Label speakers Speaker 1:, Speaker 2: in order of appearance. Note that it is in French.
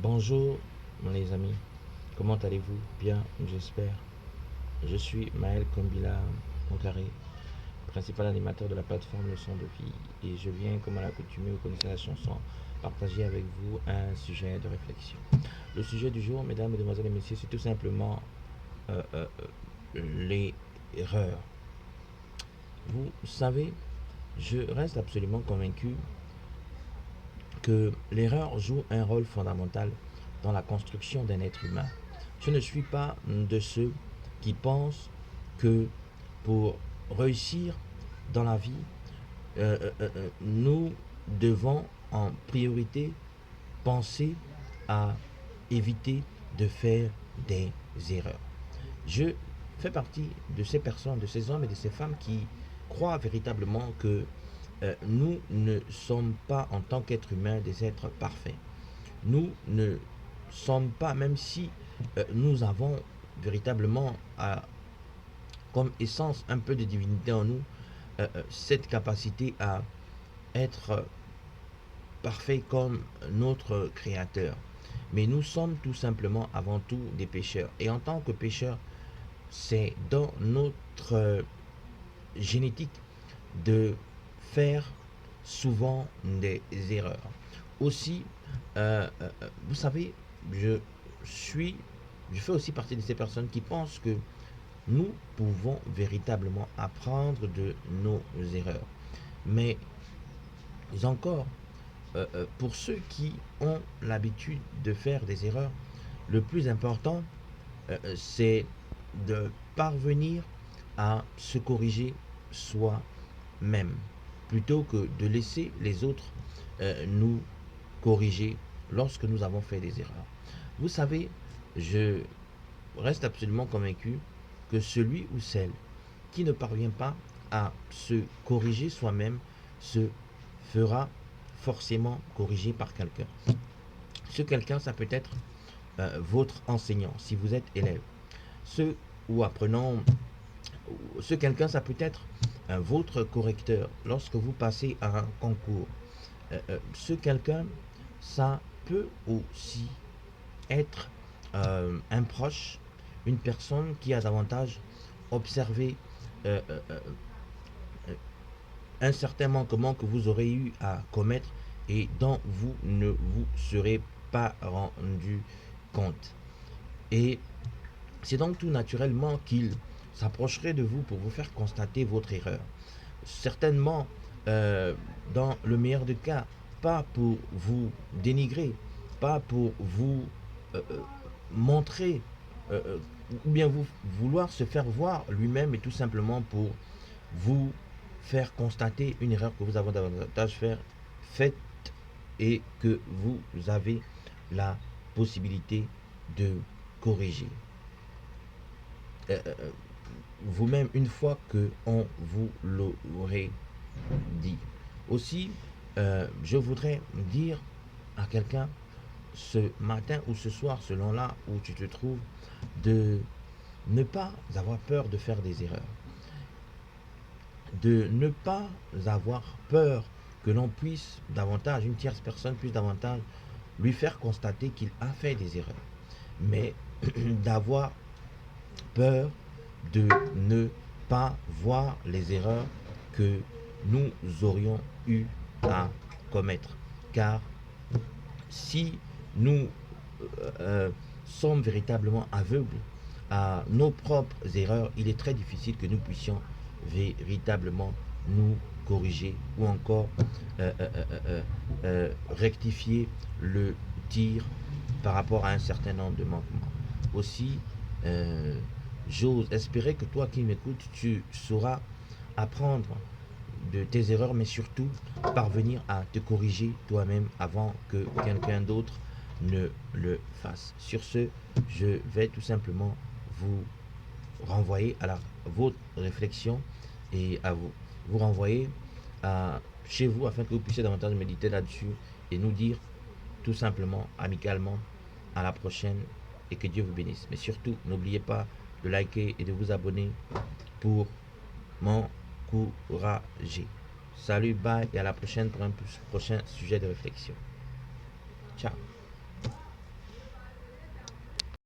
Speaker 1: Bonjour les amis, comment allez-vous? Bien, j'espère. Je suis Maël Kombila Moncari, principal animateur de la plateforme Leçon de vie, et je viens, comme à l'accoutumée, vous connaissez la chanson, partager avec vous un sujet de réflexion. Le sujet du jour, mesdames, mesdemoiselles et messieurs, c'est tout simplement euh, euh, l'erreur. Vous savez, je reste absolument convaincu que l'erreur joue un rôle fondamental dans la construction d'un être humain. Je ne suis pas de ceux qui pensent que pour réussir dans la vie, nous devons en priorité penser à éviter de faire des erreurs. Je fais partie de ces personnes, de ces hommes et de ces femmes qui croient véritablement que nous ne sommes pas en tant qu'être humain des êtres parfaits. Nous ne sommes pas, même si nous avons véritablement comme essence un peu de divinité en nous, cette capacité à être parfait comme notre Créateur. Mais nous sommes tout simplement avant tout des pécheurs. Et en tant que pécheurs, c'est dans notre génétique de faire souvent des erreurs. Aussi, vous savez, je suis, je fais aussi partie de ces personnes qui pensent que nous pouvons véritablement apprendre de nos erreurs. Mais encore, pour ceux qui ont l'habitude de faire des erreurs, le plus important, c'est de parvenir à se corriger soi-même, plutôt que de laisser les autres nous corriger lorsque nous avons fait des erreurs. Vous savez, je reste absolument convaincu que celui ou celle qui ne parvient pas à se corriger soi-même se fera forcément corriger par quelqu'un. Ce quelqu'un, ça peut être votre enseignant, si vous êtes élève. Ce ou apprenant, ce quelqu'un, ça peut être votre correcteur lorsque vous passez à un concours. Ce quelqu'un, ça peut aussi être un proche, une personne qui a davantage observé euh, euh, euh, un certain manquement que vous aurez eu à commettre et dont vous ne vous serez pas rendu compte. Et c'est donc tout naturellement qu'il s'approcherait de vous pour vous faire constater votre erreur. Certainement, euh, dans le meilleur des cas, pas pour vous dénigrer, pas pour vous euh, euh, montrer, euh, euh, ou bien vous vouloir se faire voir lui-même, et tout simplement pour vous faire constater une erreur que vous avez davantage faite et que vous avez la possibilité de corriger. Euh, euh, Vous-même une fois que on vous l'aurait dit. Aussi, je voudrais dire à quelqu'un ce matin ou ce soir, selon là où tu te trouves, de ne pas avoir peur de faire des erreurs, de ne pas avoir peur que l'on puisse davantage, une tierce personne puisse davantage lui faire constater qu'il a fait des erreurs, mais d'avoir peur de ne pas voir les erreurs que nous aurions eu à commettre. Car si nous sommes véritablement aveugles à nos propres erreurs, il est très difficile que nous puissions véritablement nous corriger ou encore rectifier le tir par rapport à un certain nombre de manquements. Aussi, j'ose espérer que toi qui m'écoutes, tu sauras apprendre de tes erreurs, mais surtout parvenir à te corriger toi-même avant que quelqu'un d'autre ne le fasse. Sur ce, je vais tout simplement vous renvoyer à votre réflexion et à vous renvoyer chez vous afin que vous puissiez davantage méditer là-dessus et nous dire tout simplement, amicalement, à la prochaine et que Dieu vous bénisse. Mais surtout, n'oubliez pas de liker et de vous abonner pour m'encourager. Salut, bye et à la prochaine pour un prochain sujet de réflexion. Ciao.